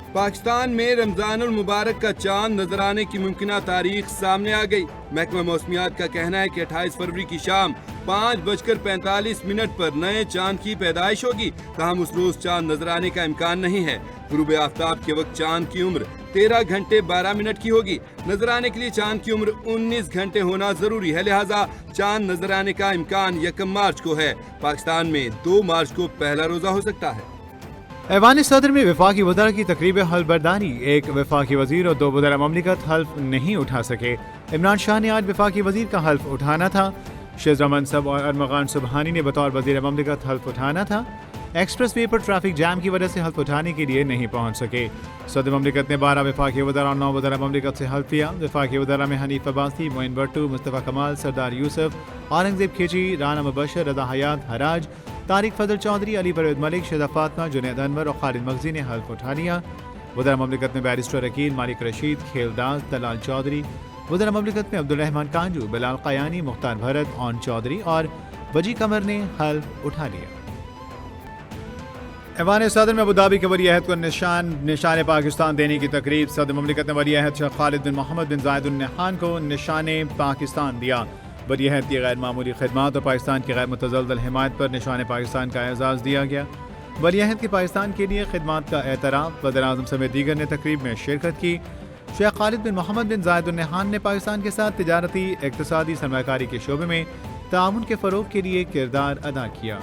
पाकिस्तान में रमजानुल मुबारक का चांद नजर आने की मुमकिन तारीख सामने आ गई। महकमा मौसमियात का कहना है कि 28 फरवरी की शाम 5:45 पर नए चांद की पैदाइश होगी। ताहम उस रोज चांद नजर आने का इम्कान नहीं है। गुरूब आफ्ताब के वक्त चांद की उम्र 13 घंटे 12 मिनट की होगी। नजर आने के लिए चांद की उम्र 19 घंटे होना जरूरी है, लिहाजा चांद नजर आने का इम्कान 1 मार्च को है। पाकिस्तान में 2 मार्च को पहला रोजा हो सकता है। ऐवान सदर में वफाकी वज़रा की तकरीब हल्फबरदारी, एक वफाकी वजीर और 2 वज़रा ममलिकत हल्फ नहीं उठा सके। इमरान शाह ने आज वफाकी वजीर का हल्फ उठाना था। शिजरा मनसब और अरमगान सुबहानी ने बतौर वजीर ममलिकत हल्फ उठाना था। एक्सप्रेस वे पर ट्रैफिक जैम की वजह से हल्फ उठाने के लिए नहीं पहुंच सके। सदर ममलिकत ने 12 वफाकी वज़रा और 9 वज़रा ममलिकत से हल्फ किया। वफाकी वज़रा में हनीफ अब्बासी, मोइन भट्टू, मुस्तफ़ा कमाल, सरदार यूसुफ, औरंगजेब खिची, राना मुबशर, रजा हयात, हराज, तारिक फजल चौधरी, अली परवेज मलिक, शेजा फातमा, जुनैद अनवर और खालिद मगजी ने हल्फ उठा लिया। वज़रा ममलिकत में बैरिस्टर अकील, मालिक रशीद, खेलदास, दलाल चौधरी। वज़रा ममलिकत में अब्दुल रहमान कांजू, बिलाल कयानी, मुख्तार भरत, ओन चौधरी और वजी कमर ने हल्फ उठा लिया। ऐवान सदर में अबूधाबी के वली अहद को निशान पाकिस्तान देने की तकरीब। सदर ममलिकत ने वली अहद शेख खालिद बिन मोहम्मद बिन जायद अल नहयान को निशान पाकिस्तान दिया। वली अहद की गैर मामूली खिदमात और पाकिस्तान की गैर मुतज़ल्ज़ल हिमायत पर निशान पाकिस्तान का एजाज़ दिया गया। वली अहद की पाकिस्तान के लिए खिदमात का एतराफ़। वज़ीर आज़म समेत दीगर ने तकरीब में शिरकत की। शेख खालिद बिन मोहम्मद बिन जायद अल नहयान ने पाकिस्तान के साथ तिजारती, इक़्तिसादी, सरमायाकारी के शोबे में ताउन के फ़रोग़ के लिए किरदार अदा किया।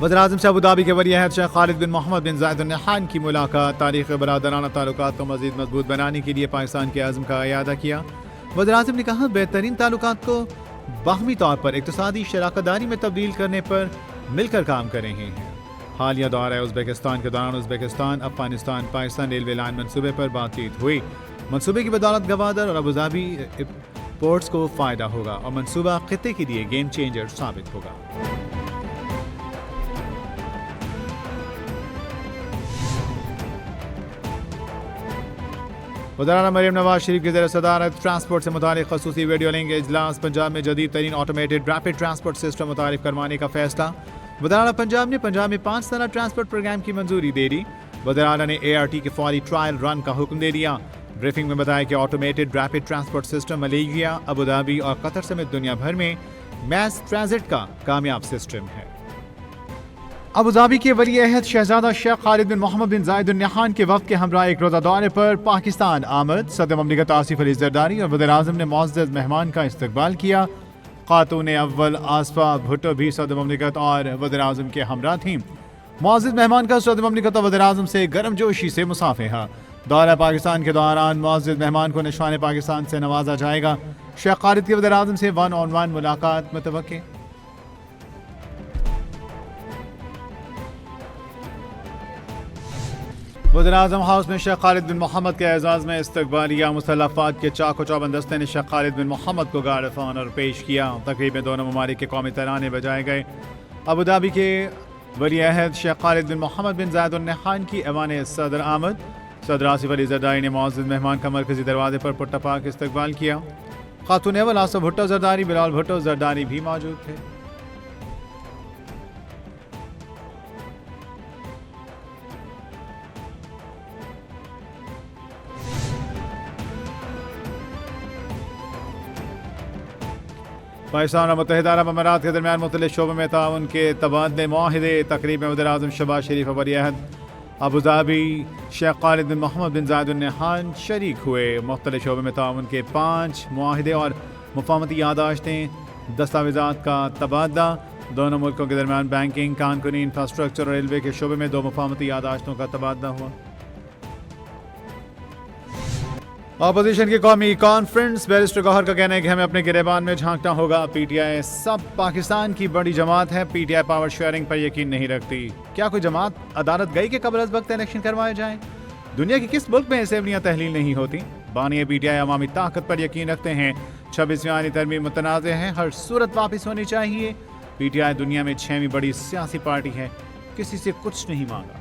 वज़ीर आज़म से अबूधाबी के वली अहद शेख खालिद बिन मोहम्मद बिन जायद अल नहयान की मुलाकात। तारीख़ बरादराना ताल्लुकात को मज़ीद मजबूत बनाने के लिए पाकिस्तान के आज़म का इयादा किया। वज़ीर आज़म ने कहा, बेहतरीन ताल्लुकात को बाहमी तौर पर इक़्तिसादी शराकतदारी में तब्दील करने पर मिलकर काम कर रहे हैं। हालिया दौरा उज़्बेकिस्तान के दौरान Uzbekistan Afghanistan Pakistan railway line मनसूबे पर बातचीत हुई। मनसूबे की बदौलत गवादर और अबूधाबी पोर्ट्स को फ़ायदा होगा और मनसूबा खित्ते के लिए गेम चेंजर साबित होगा। वज़ीर मरीम नवाज शरीफ की ज़ेर सदारत ट्रांसपोर्ट से मुतालिक ख़ुसूसी वीडियो लिंक इजलास। पंजाब में जदीद तरीन ऑटोमेटेड रैपिड ट्रांसपोर्ट सिस्टम मुतारिफ करवाने का फैसला। वज़ीर पंजाब ने पंजाब में 5 साला ट्रांसपोर्ट प्रोग्राम की मंजूरी दे दी। वज़ीर ने ART के फौरी ट्रायल रन का हुक्म दे दिया। ब्रीफिंग में बताया कि automated rapid transport system Malaysia, Abu Dhabi और कतर समेत दुनिया भर में मैस ट्रांजिट का कामयाब सिस्टम है। अबूधाबी के वली अहद शहजादा शेख खालिद बिन मोहम्मद बिन जायद अल नहयान के वक्त के हमरा एक रोज़ा दौरे पर पाकिस्तान आमद। सदर ममलिकत आसिफ अली ज़रदारी और वज़ीर आज़म ने मुअज़्ज़ज़ मेहमान का इस्तकबाल किया। खातून अव्वल आसफा भुट्टो भी सदर ममलिकत और वज़ीर आज़म के हमरा थीं। मुअज़्ज़ज़ मेहमान का सदर ममलिकत और वज़ीर आज़म से गर्मजोशी से मुसाफ़िहा। दौरा पाकिस्तान के दौरान मुअज़्ज़ज़ मेहमान को निशान पाकिस्तान से नवाजा जाएगा। शेख खालिद के वज़ीर आज़म से 1-on-1 मुलाकात मुतवक्के। वज़ीर आज़म हाउस में शेख खालिद बिन मोहम्मद के एजाज़ में इस्तकबालिया। मुसल्लफ़ात के चाको चौबंद दस्ते ने शेख खालिद बिन मोहम्मद को गार्ड ऑफ ऑनर पेश किया। तकरीब में दोनों ममालिक के कौमी तराने बजाए गए। अबूधाबी के वली अहद शेख खालिद बिन मोहम्मद बिन जायद अल नहयान की ऐवान सदर आमद। सदर आसिफ अली ज़रदारी ने मुअज़्ज़ज़ मेहमान का मरकज़ी दरवाजे पर पुट्टा पाक इस्तकबाल किया। खातून अव्वल आसफा भुट्टो ज़रदारी, बिलाल भुट्टो ज़रदारी भी मौजूद थे। पाकिस्तान और मुत्तहिदा अरब अमारात के दरमियान मुख्तलिफ शोबों में ताउन के तबादले मुआहिदे। तकरीब में वज़ीर आज़म शहबाज शरीफ और वली अहद अबूधाबी शेख खालिद बिन मोहम्मद बिन जायद अल नहयान शरीक हुए। मुख्तलिफ शोबों में ताउन के 5 मुआहिदे और मुफाहमती यादाश्तें, दस्तावेज़ात का तबादला। दोनों मुल्कों के दरमियान बैंकिंग, कानूनी, इंफ्रास्ट्रक्चर और रेलवे के शोबे में 2 मुफाहमती यादाश्तों का तबादला हुआ। अपोजिशन की कौमी कॉन्फ्रेंस। बैरिस्टर गौहर का कहना है कि हमें अपने गिरेबान में झांकना होगा। PTI सब पाकिस्तान की बड़ी जमात है। PTI पावर शेयरिंग पर यकीन नहीं रखती। क्या कोई जमात अदालत गई कि कबल अज़ वक्त इलेक्शन करवाए जाएं? दुनिया के किस मुल्क में असेंबलियाँ तहलील नहीं होती? बानी PTI अवामी ताकत पर यकीन रखते हैं। 26वीं आईनी तरमीम मुतनाज़ है, हर सूरत वापस होनी चाहिए। PTI दुनिया में 6वीं बड़ी सियासी पार्टी है, किसी से कुछ नहीं मांगा।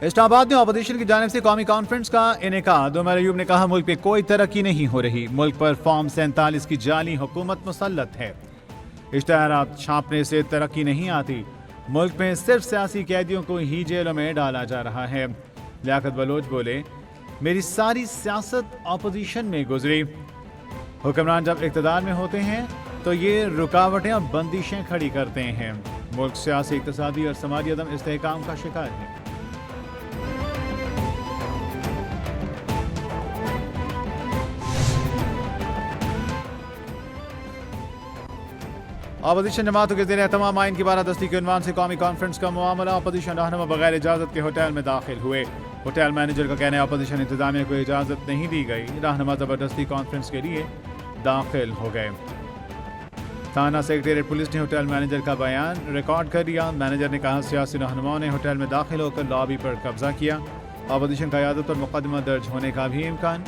इस्लामाबाद में अपोजिशन की जानिब से कौमी कॉन्फ्रेंस का इनेकाद। उमर अयूब ने कहा मुल्क में कोई तरक्की नहीं हो रही, मुल्क पर फॉर्म 47 की जाली हुकूमत मुसल्लत है। इश्तहारात छापने से तरक्की नहीं आती, मुल्क में सिर्फ सियासी कैदियों को ही जेलों में डाला जा रहा है। लियाकत बलोच बोले, मेरी सारी सियासत अपोजिशन में गुजरी। हुक्मरान जब इक़्तिदार में होते हैं तो ये रुकावटें और बंदिशें खड़ी करते हैं। मुल्क सियासी, इक़्तिसादी और समाजी अदम इस्तेहकाम का शिकार है। अपोजिशन जमातों के ज़ेर तमाम आइन की बारादस्ती के उन्वान से कौमी कॉन्फ्रेंस का मामला। अपोजिशन रहनुमा बगैर इजाज़त के होटल में दाखिल हुए। होटल मैनेजर का कहना है अपोजिशन इंतजामिया को इजाज़त नहीं दी गई, रहनुमा ज़बरदस्ती कॉन्फ्रेंस के लिए दाखिल हो गए। थाना सेक्रेटरीट पुलिस ने होटल मैनेजर का बयान रिकॉर्ड कर लिया। मैनेजर ने कहा सियासी रहनुमाओं ने होटल में दाखिल होकर लॉबी पर कब्जा किया। अपोजिशन का क़यादत और मुकदमा दर्ज होने का भी इम्कान।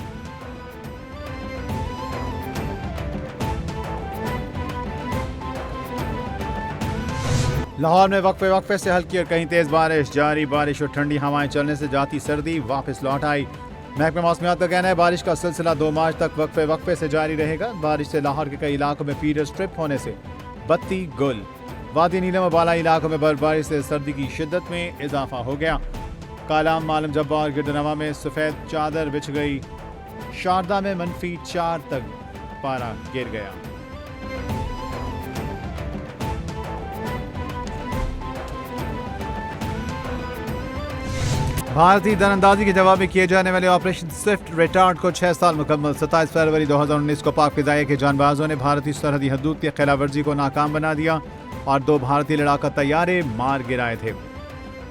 लाहौर में वक्फे से हल्की और कहीं तेज बारिश जारी। बारिश और ठंडी हवाएं चलने से जाती सर्दी वापस लौट आई। महकमे मौसमियात का कहना है बारिश का सिलसिला 2 मार्च तक वक्फे से जारी रहेगा। बारिश से लाहौर के कई इलाकों में फीडर स्ट्रिप होने से बत्ती गुल। वादी नीलम और बालाई इलाकों में बर्फबारी से सर्दी की शिद्दत में इजाफा हो गया। कालाम, मालम जब्बा और गिरदनवा में सफ़ेद चादर बिछ गई। शारदा में -4 तक पारा गिर गया। भारतीय दरअंदाजी के जवाब में किए जाने वाले ऑपरेशन स्विफ्ट रिटार्ड को 6 साल मुकम्मल। 27 फरवरी 2019 को पाक फिजाइया के जानबाजों ने भारतीय सरहदी हदूद की खिलाफवर्जी को नाकाम बना दिया और 2 भारतीय लड़ाका तैयारे मार गिराए थे।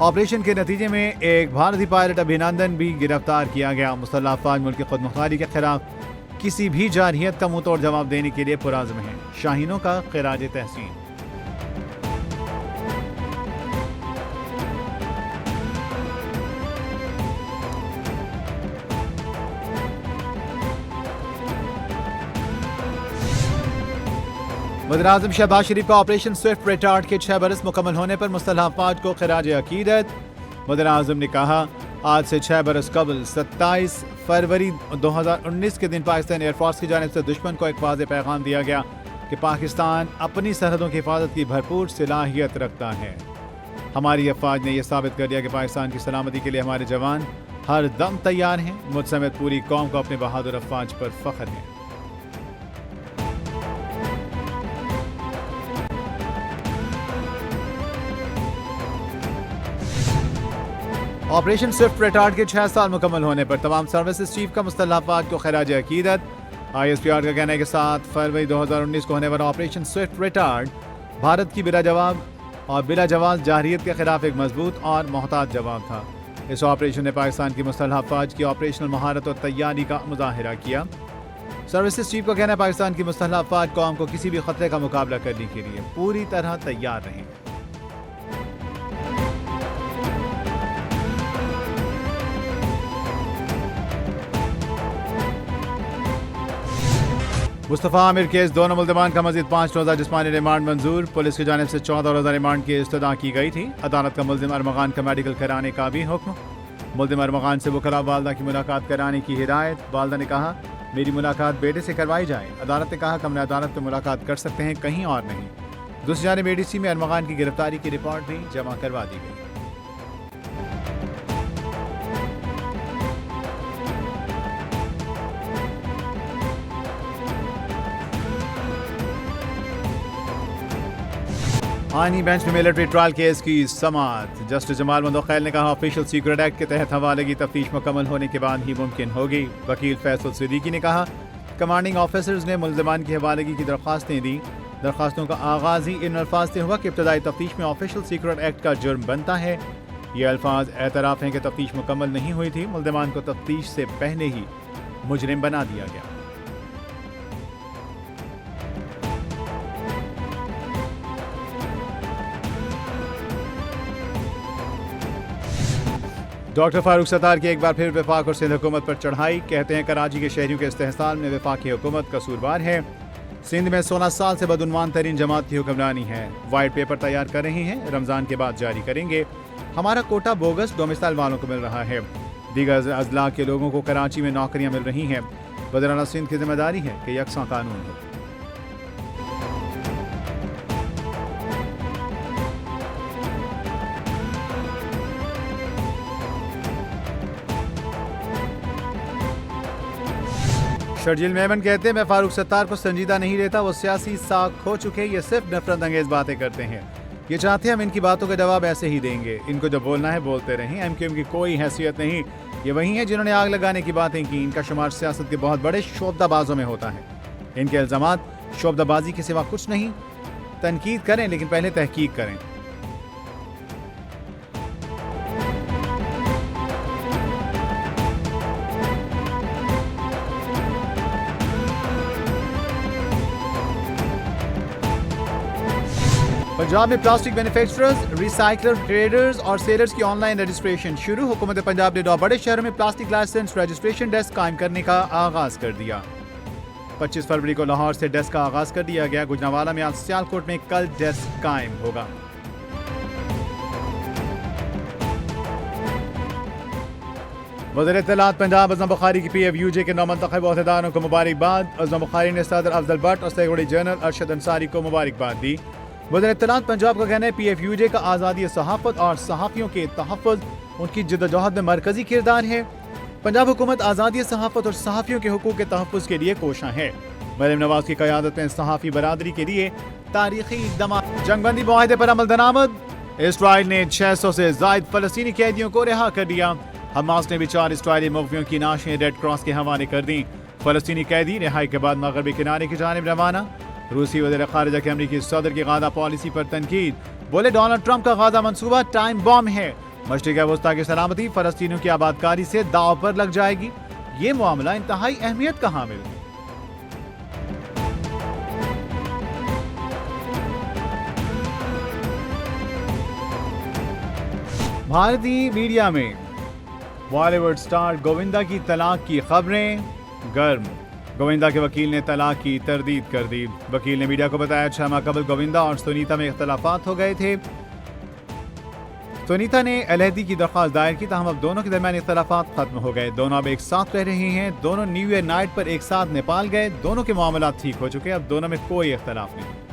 ऑपरेशन के नतीजे में एक भारतीय पायलट अभिनंदन भी गिरफ्तार किया गया। मुसल्लह अफवाज मुल्क की खुदमुख्तारी के खिलाफ किसी भी जारहियत का मुंह तोड़ जवाब देने के लिए पुराज़्म है। शाहीनों का खिराज तहसीन। वज़ीर-ए-आज़म शहबाज शरीफ का ऑपरेशन स्विफ्ट रिटार्ड के 6 बरस मुकम्मल होने पर मुसल्लह अफवाज को खिराज अकीदत। वज़ीर-ए-आज़म ने कहा आज से 6 बरस कबल 27 फरवरी 2019 के दिन पाकिस्तान एयरफोर्स की जानिब से दुश्मन को एक वाज़ेह पैगाम दिया गया कि पाकिस्तान अपनी सरहदों की हिफाजत की भरपूर सलाहियत रखता है। हमारी अफवाज ने यह साबित कर दिया कि पाकिस्तान की सलामती के लिए हमारे जवान हर दम तैयार हैं। मुझ समेत पूरी कौम को अपने बहादुर अफवाज पर फख्र है। ऑपरेशन स्विफ्ट रिटार्ड के 6 साल मुकम्मल होने पर तमाम सर्विसेज चीफ का मुसल्लह अफवाज को खिराज अकीदत। ISPR का कहना है कि 7 फरवरी 2019 को होने वाला ऑपरेशन स्विफ्ट रिटार्ड भारत की बिला जवाब जारहियत के खिलाफ एक मजबूत और मोहतात जवाब था। इस ऑपरेशन ने पाकिस्तान की मुसल्लह अफवाज की ऑपरेशनल महारत और तैयारी का मुजाहिरा किया। सर्विसेज चीफ का कहना है पाकिस्तान की मुसल्लह अफवाज कौम को किसी भी खतरे का मुकाबला करने के लिए पूरी तरह तैयार रहें। मुस्तफ़ा आमिर केस दोनों मुल्ज़मान का मज़ीद 5 रोज़ा जिस्मानी रिमांड मंजूर। पुलिस की जानिब से 14 रोज़ा रिमांड की इस्तदा की गई थी। अदालत का मुल्ज़िम अरमगान का मेडिकल कराने का भी हुक्म। मुल्ज़िम अरमगान से वकला वालदा की मुलाकात कराने की हिदायत। वालदा ने कहा मेरी मुलाकात बेटे से करवाई जाए। अदालत ने कहा कमरे अदालत में मुलाकात कर सकते हैं, कहीं और नहीं। दूसरी जानिब ADC में अरमगान की गिरफ्तारी की रिपोर्ट भी जमा करवा दी गई। आईनी बेंच में मिलिट्री ट्रायल केस की समाअत। जस्टिस जमाल मंदोखैल ने कहा ऑफिशियल सीक्रेट एक्ट के तहत हवाले की तफ्तीश मुकम्मल होने के बाद ही मुमकिन होगी। वकील फैसल सिद्दीकी ने कहा कमांडिंग ऑफिसर्स ने मुल्ज़मान की हवालगी की दरख्वास्तें दी। दरख्वास्तों का आगाज़ ही इन अल्फाज से हुआ कि इब्तदाई तफ्तीश में ऑफिशियल सीक्रेट एक्ट का जुर्म बनता है। ये अल्फाज एतराफ़ हैं कि तफ्तीश मुकम्मल नहीं हुई थी। मुल्ज़मान को तफ्तीश से पहले ही मुजरिम बना दिया गया। डॉक्टर फारूक सत्तार की एक बार फिर वफाक और सिंध हुकूमत पर चढ़ाई। कहते हैं कराची के शहरियों के इस्तेहसाल में वफाकी हुकूमत कसूरवार है। सिंध में 16 साल से बदउनवान तरीन जमात की हुक्मरानी है। वाइट पेपर तैयार कर रहे हैं, रमजान के बाद जारी करेंगे। हमारा कोटा बोगस डोमिसाइल वालों को मिल रहा है। दीगर अजला के लोगों को कराची में नौकरियां मिल रही हैं। वज़ीर-ए-आला सिंध की जिम्मेदारी है कि यकसा कानून हो। शर्जील मेमन कहते हैं, मैं फारूक सत्तार को संजीदा नहीं लेता। वो सियासी साख खो चुके, ये सिर्फ नफरत अंगेज बातें करते हैं। ये चाहते हैं हम इनकी बातों के जवाब ऐसे ही देंगे। इनको जो बोलना है बोलते रहें। एमक्यूएम की कोई हैसियत नहीं। ये वही है जिन्होंने आग लगाने की बातें की। इनका शुमार सियासत के बहुत बड़े शोबदाबाजों में होता है। इनके इल्जामात शोबदाबाजी के सिवा कुछ नहीं। तनकीद करें लेकिन पहले तहकीक करें। पंजाब में प्लास्टिक मैन्युफैक्चरर्स, रिसाइकलर, ट्रेडर्स और सेलर्स की ऑनलाइन रजिस्ट्रेशन शुरू। हुकूमत पंजाब ने 9 बड़े शहरों में प्लास्टिक लाइसेंस रजिस्ट्रेशन डेस्क कायम करने का आगाज कर दिया। 25 फरवरी को लाहौर से डेस्क का आगाज कर दिया गया। गुजरांवाला में आज, सियालकोट में कल डेस्क कायम होगा। वज़ीर इत्तलात पंजाब अज़म बुखारी की PFUJ के नौमंतखब ओहदेदारों को मुबारकबाद। अज़म बुखारी ने सदर अफजल भट्ट और सेक्रेटरी जनरल अरशद अंसारी को मुबारकबाद दी। वज़ीर इत्तलात पंजाब का कहना है, PFUJ का आज़ादी सहाफ़त और सहाफ़ियों के तहफ़्फ़ुज़ उनकी जिद्दोजहद में मरकजी किरदार है। पंजाब हुकूमत आज़ादी सहाफ़त और सहाफ़ियों के हुकूक के तहफ़्फ़ुज़ के लिए कोशां है। मरियम नवाज की क़यादत में सहाफ़ी बरादरी के लिए तारीख़ी इक़दाम। जंगबंदी मुआहदे पर अमल दरामद। इसराइल ने 600 से ज़ायद फ़लस्तीनी कैदियों को रिहा कर दिया। हमास ने भी 4 इसराइली मुग़वियों की नाशें रेड क्रॉस के हवाले कर दी। फ़लस्तीनी कैदी रिहाई के बाद मग़रबी किनारे की जानिब रवाना। रूसी वज़ीर ख़ारिजा के अमरीकी सदर की गाज़ा पॉलिसी पर तनकीद। बोले, डोनाल्ड ट्रंप का गाज़ा मंसूबा टाइम बॉम्ब है। मशरिक़ वस्ता की सलामती फ़लस्तीनियों की आबादकारी से दाव पर लग जाएगी। ये मामला इंतहाई अहमियत का हामिल है। भारतीय मीडिया में बॉलीवुड स्टार गोविंदा की तलाक की खबरें गर्म। गोविंदा के वकील ने तलाक की तरदीद कर दी। वकील ने मीडिया को बताया, 6 माह कबल गोविंदा और सुनीता में इख्तलाफात हो गए थे। सुनीता ने अलहदी की दरख्वास्त दायर की, ताहम अब दोनों के दरमियान इख्तलाफात खत्म हो गए। दोनों अब एक साथ रह रहे हैं। दोनों न्यू ईयर नाइट पर एक साथ नेपाल गए। दोनों के मामला ठीक हो चुके। अब दोनों में कोई इख्तलाफ नहीं।